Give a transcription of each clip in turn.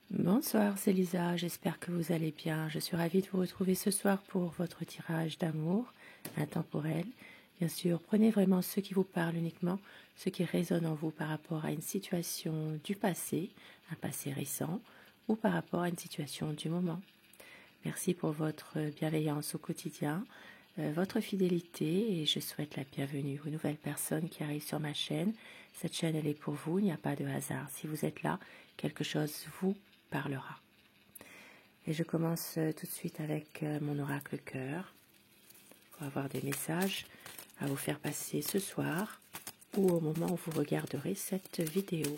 Bonsoir, c'est Lisa, j'espère que vous allez bien. Je suis ravie de vous retrouver ce soir pour votre tirage d'amour intemporel. Bien sûr, prenez vraiment ce qui vous parle uniquement, ce qui résonne en vous par rapport à une situation du passé, un passé récent, ou par rapport à une situation du moment. Merci pour votre bienveillance au quotidien, votre fidélité, et je souhaite la bienvenue aux nouvelles personnes qui arrivent sur ma chaîne. Cette chaîne, elle est pour vous, il n'y a pas de hasard. Si vous êtes là, quelque chose vous parlera. Et je commence tout de suite avec mon oracle cœur pour avoir des messages à vous faire passer ce soir ou au moment où vous regarderez cette vidéo.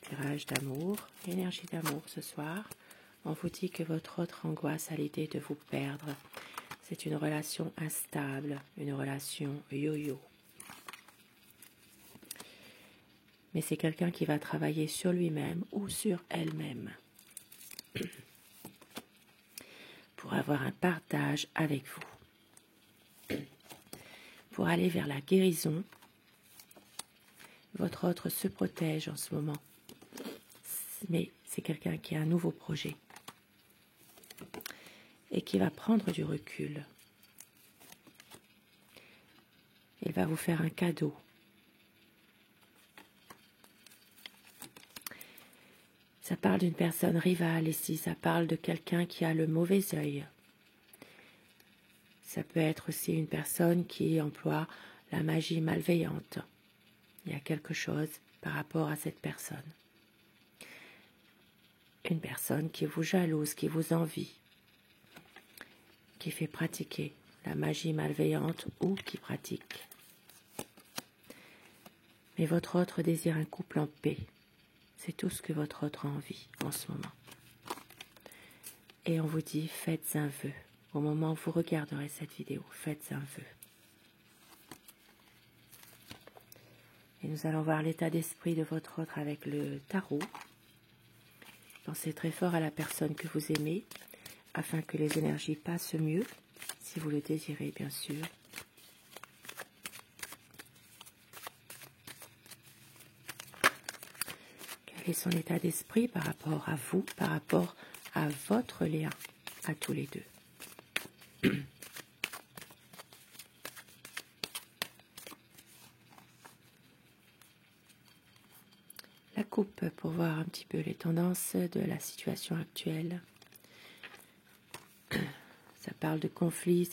Tirage d'amour, énergie d'amour ce soir. On vous dit que votre autre angoisse à l'idée de vous perdre. C'est une relation instable, une relation yo-yo. Mais c'est quelqu'un qui va travailler sur lui-même ou sur elle-même pour avoir un partage avec vous. Pour aller vers la guérison, votre autre se protège en ce moment. Mais c'est quelqu'un qui a un nouveau projet et qui va prendre du recul. Il va vous faire un cadeau. Ça parle d'une personne rivale ici, ça parle de quelqu'un qui a le mauvais œil. Ça peut être aussi une personne qui emploie la magie malveillante. Il y a quelque chose par rapport à cette personne. Une personne qui vous jalouse, qui vous envie, qui fait pratiquer la magie malveillante ou qui pratique. Mais votre autre désire un couple en paix. C'est tout ce que votre autre a envie en ce moment. Et on vous dit, faites un vœu. Au moment où vous regarderez cette vidéo, faites un vœu. Et nous allons voir l'état d'esprit de votre autre avec le tarot. Pensez très fort à la personne que vous aimez, afin que les énergies passent mieux, si vous le désirez bien sûr. Quel est son état d'esprit par rapport à vous, par rapport à votre lien, à tous les deux. La coupe pour voir un petit peu les tendances de la situation actuelle. Ça parle de conflits,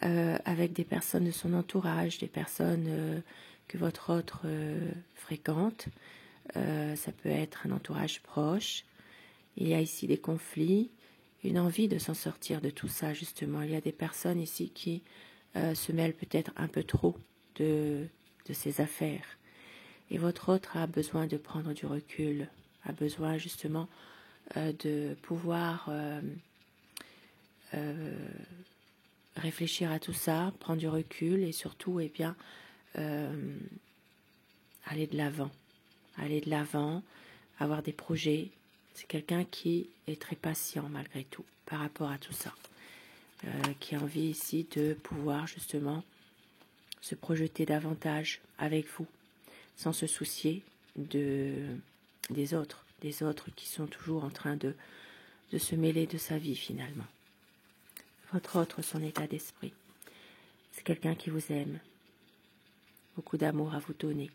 avec des personnes de son entourage, des personnes que votre autre fréquente. Ça peut être un entourage proche. Il y a ici des conflits, une envie de s'en sortir de tout ça justement. Il y a des personnes ici qui se mêlent peut-être un peu trop de ces affaires. Et votre autre a besoin de prendre du recul, a besoin justement de pouvoir réfléchir à tout ça, prendre du recul et surtout aller de l'avant, avoir des projets. C'est quelqu'un qui est très patient malgré tout par rapport à tout ça, qui a envie ici de pouvoir justement se projeter davantage avec vous, sans se soucier des autres qui sont toujours en train de se mêler de sa vie finalement. Votre autre, son état d'esprit, c'est quelqu'un qui vous aime, beaucoup d'amour à vous donner.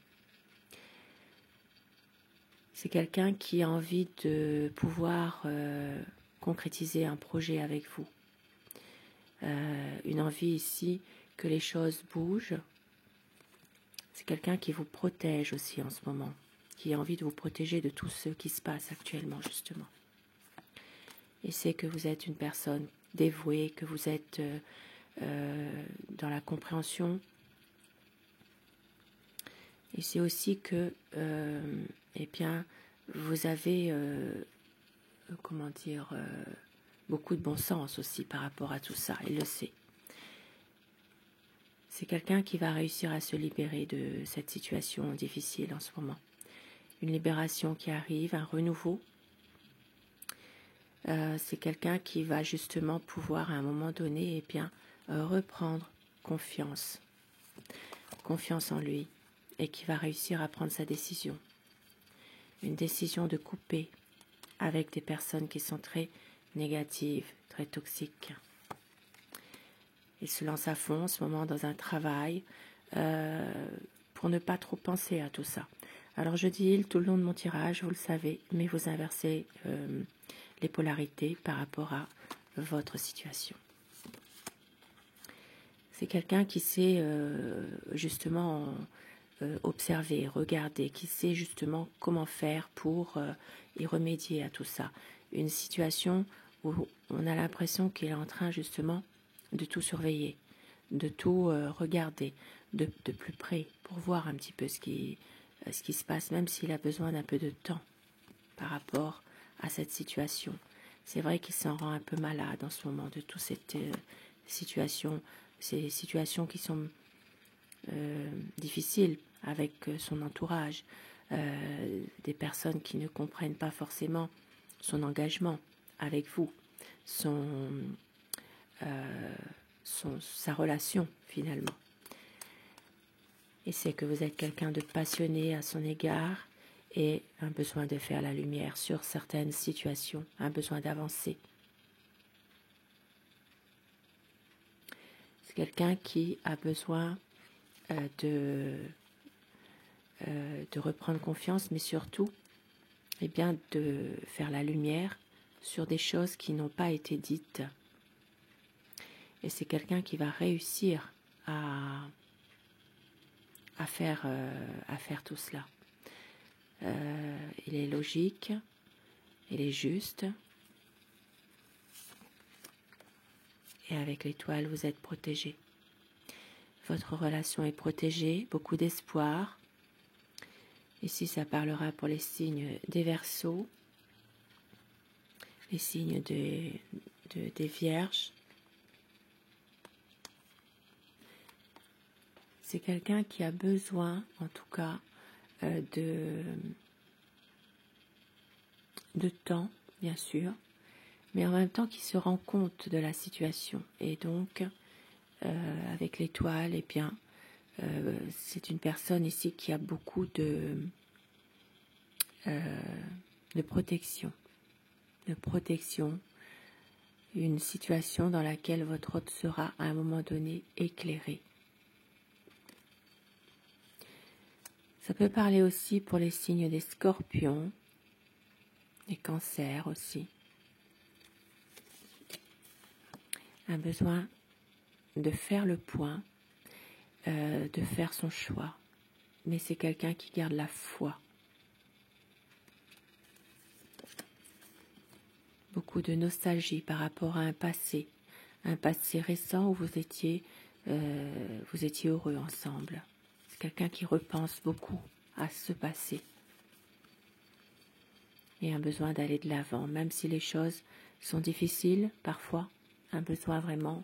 C'est quelqu'un qui a envie de pouvoir concrétiser un projet avec vous. Une envie ici que les choses bougent. C'est quelqu'un qui vous protège aussi en ce moment, qui a envie de vous protéger de tout ce qui se passe actuellement justement. Et c'est que vous êtes une personne dévouée, que vous êtes dans la compréhension. Et c'est aussi que vous avez beaucoup de bon sens aussi par rapport à tout ça, il le sait. C'est quelqu'un qui va réussir à se libérer de cette situation difficile en ce moment. Une libération qui arrive, un renouveau. C'est quelqu'un qui va justement pouvoir à un moment donné reprendre confiance en lui et qui va réussir à prendre sa décision. une décision de couper avec des personnes qui sont très négatives, très toxiques. Il se lance à fond en ce moment dans un travail pour ne pas trop penser à tout ça. Alors je dis il tout le long de mon tirage, vous le savez, mais vous inversez les polarités par rapport à votre situation. C'est quelqu'un qui sait justement observer, regarder, qui sait justement comment faire pour y remédier à tout ça. Une situation où on a l'impression qu'il est en train justement de tout surveiller, de tout regarder de plus près pour voir un petit peu ce qui se passe, même s'il a besoin d'un peu de temps par rapport à cette situation. C'est vrai qu'il s'en rend un peu malade en ce moment de toute cette situation, ces situations qui sont difficiles avec son entourage, des personnes qui ne comprennent pas forcément son engagement avec vous, sa relation finalement. Et c'est que vous êtes quelqu'un de passionné à son égard et un besoin de faire la lumière sur certaines situations, un besoin d'avancer. C'est quelqu'un qui a besoin de reprendre confiance, mais surtout eh bien, de faire la lumière sur des choses qui n'ont pas été dites. Et c'est quelqu'un qui va réussir à faire tout cela. Il est logique, il est juste, et avec l'étoile, vous êtes protégé. Votre relation est protégée, beaucoup d'espoir. Ici, ça parlera pour les signes des Verseaux, les signes des Vierges. C'est quelqu'un qui a besoin, en tout cas, de temps, bien sûr, mais en même temps qui se rend compte de la situation. Et donc, avec l'étoile, eh bien, c'est une personne ici qui a beaucoup de protection. Une situation dans laquelle votre hôte sera à un moment donné éclairé. Ça peut parler aussi pour les signes des Scorpions, des Cancers aussi. Un besoin de faire le point, de faire son choix. Mais c'est quelqu'un qui garde la foi. Beaucoup de nostalgie par rapport à un passé récent où vous étiez heureux ensemble. C'est quelqu'un qui repense beaucoup à ce passé. Et un besoin d'aller de l'avant, même si les choses sont difficiles parfois, un besoin vraiment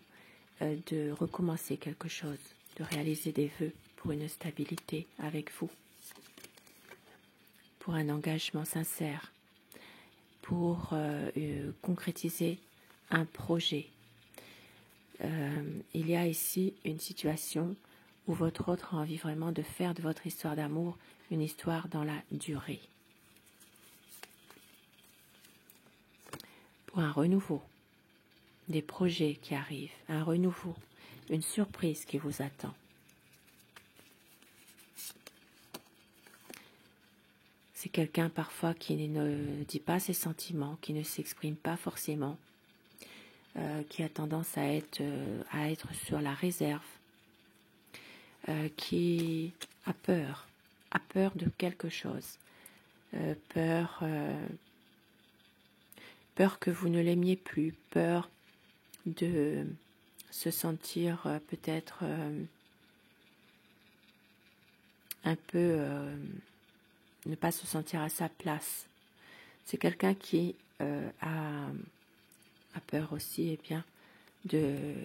de recommencer quelque chose, de réaliser des vœux pour une stabilité avec vous, pour un engagement sincère, pour concrétiser un projet. Il y a ici une situation où votre autre a envie vraiment de faire de votre histoire d'amour une histoire dans la durée. Pour un renouveau, des projets qui arrivent, un renouveau, une surprise qui vous attend. C'est quelqu'un parfois qui ne dit pas ses sentiments, qui ne s'exprime pas forcément, qui a tendance à être sur la réserve, qui a peur de quelque chose, peur que vous ne l'aimiez plus, peur de se sentir peut-être un peu, ne pas se sentir à sa place. C'est quelqu'un qui a peur aussi eh bien, de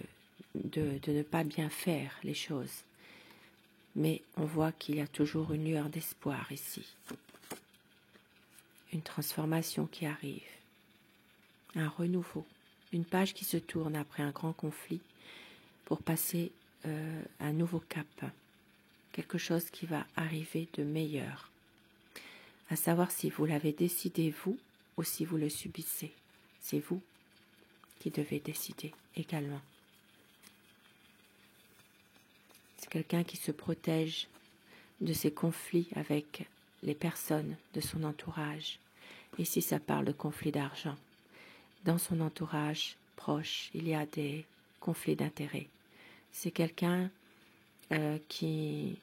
ne pas bien faire les choses. Mais on voit qu'il y a toujours une lueur d'espoir ici. Une transformation qui arrive. Un renouveau. Une page qui se tourne après un grand conflit pour passer un nouveau cap. Quelque chose qui va arriver de meilleur. à savoir si vous l'avez décidé vous ou si vous le subissez. C'est vous qui devez décider également. C'est quelqu'un qui se protège de ses conflits avec les personnes de son entourage. Ici, ça parle de conflits d'argent. Dans son entourage proche, il y a des conflits d'intérêts. C'est quelqu'un qui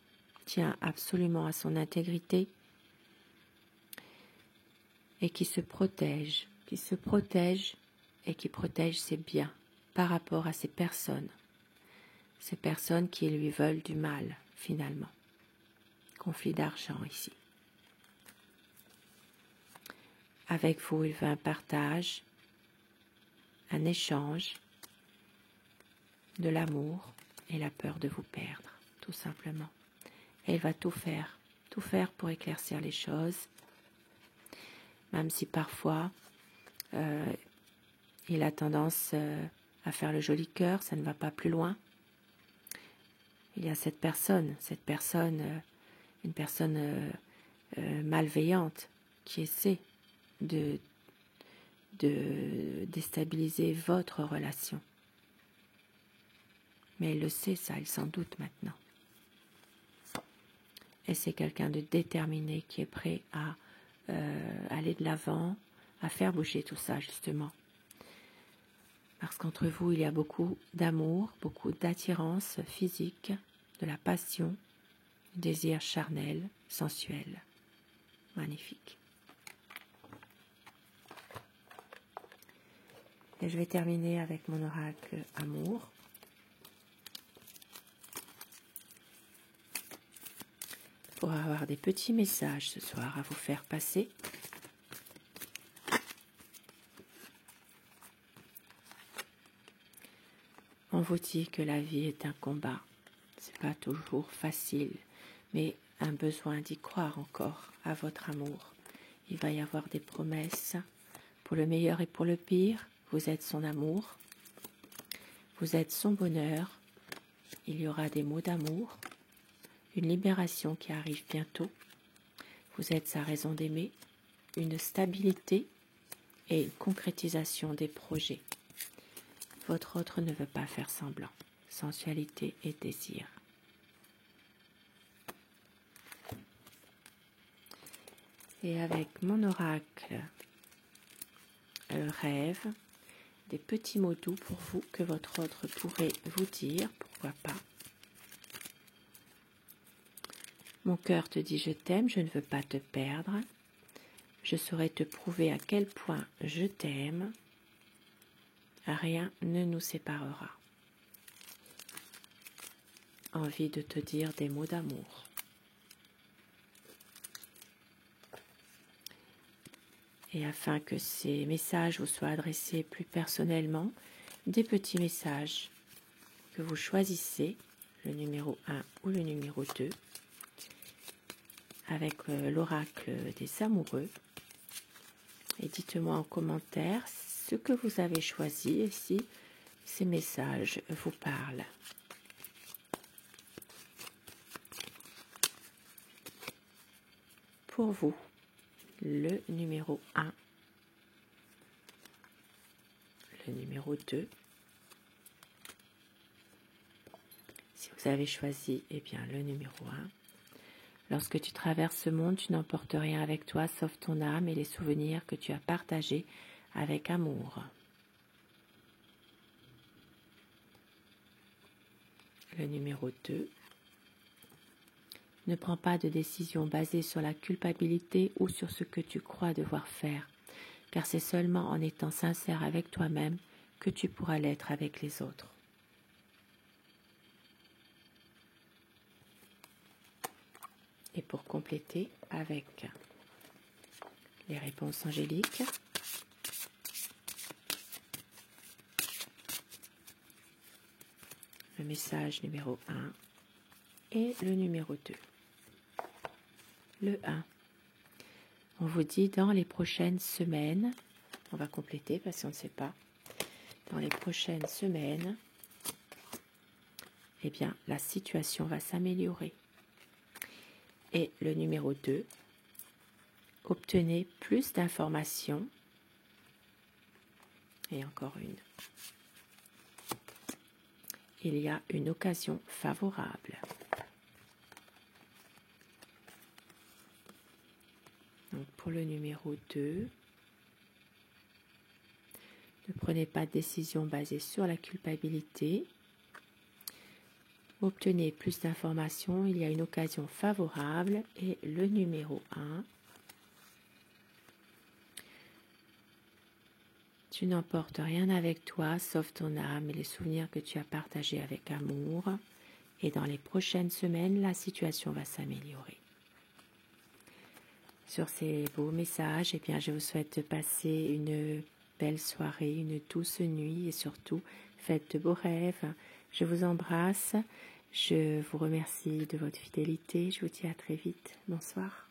tient absolument à son intégrité et qui se protège et qui protège ses biens par rapport à ces personnes qui lui veulent du mal, finalement. Conflit d'argent ici. Avec vous, il veut un partage, un échange, de l'amour et la peur de vous perdre, tout simplement. Et il va tout faire pour éclaircir les choses, même si parfois il a tendance à faire le joli cœur, ça ne va pas plus loin. Il y a cette personne, une personne malveillante qui essaie de déstabiliser votre relation. Mais il le sait, ça, il s'en doute maintenant. Et c'est quelqu'un de déterminé qui est prêt à aller de l'avant, à faire bouger tout ça, justement. Parce qu'entre vous, il y a beaucoup d'amour, beaucoup d'attirance physique, de la passion, du désir charnel, sensuel. Magnifique. Et je vais terminer avec mon oracle amour. Pour avoir des petits messages ce soir à vous faire passer. On vous dit que la vie est un combat. C'est pas toujours facile, mais un besoin d'y croire encore à votre amour. Il va y avoir des promesses pour le meilleur et pour le pire. Vous êtes son amour, vous êtes son bonheur. Il y aura des mots d'amour, une libération qui arrive bientôt. Vous êtes sa raison d'aimer, une stabilité et une concrétisation des projets. Votre autre ne veut pas faire semblant. Sensualité et désir. Et avec mon oracle rêve, des petits mots doux pour vous que votre autre pourrait vous dire, pourquoi pas. Mon cœur te dit je t'aime, je ne veux pas te perdre. Je saurais te prouver à quel point je t'aime. Rien ne nous séparera. Envie de te dire des mots d'amour. Et afin que ces messages vous soient adressés plus personnellement, des petits messages que vous choisissez, le numéro 1 ou le numéro 2, avec l'oracle des amoureux. Et dites-moi en commentaire ce que vous avez choisi et si ces messages vous parlent. Pour vous, le numéro 1, le numéro 2. Si vous avez choisi, eh bien, le numéro 1. Lorsque tu traverses ce monde, tu n'emportes rien avec toi sauf ton âme et les souvenirs que tu as partagés avec amour. Le numéro 2. Ne prends pas de décision basée sur la culpabilité ou sur ce que tu crois devoir faire, car c'est seulement en étant sincère avec toi-même que tu pourras l'être avec les autres. Et pour compléter avec les réponses angéliques, le message numéro 1 et le numéro 2. Le 1. On vous dit dans les prochaines semaines, on va compléter parce qu'on ne sait pas, dans les prochaines semaines, eh bien, la situation va s'améliorer. Et le numéro 2, Obtenez plus d'informations. Et encore une. Il y a une occasion favorable. Donc pour le numéro 2, ne prenez pas de décision basée sur la culpabilité. Obtenez plus d'informations, il y a une occasion favorable. Et le numéro 1, tu n'emportes rien avec toi sauf ton âme et les souvenirs que tu as partagés avec amour. Et dans les prochaines semaines, la situation va s'améliorer. Sur ces beaux messages, eh bien, je vous souhaite de passer une belle soirée, une douce nuit et surtout, faites de beaux rêves. Je vous embrasse, je vous remercie de votre fidélité, je vous dis à très vite. Bonsoir.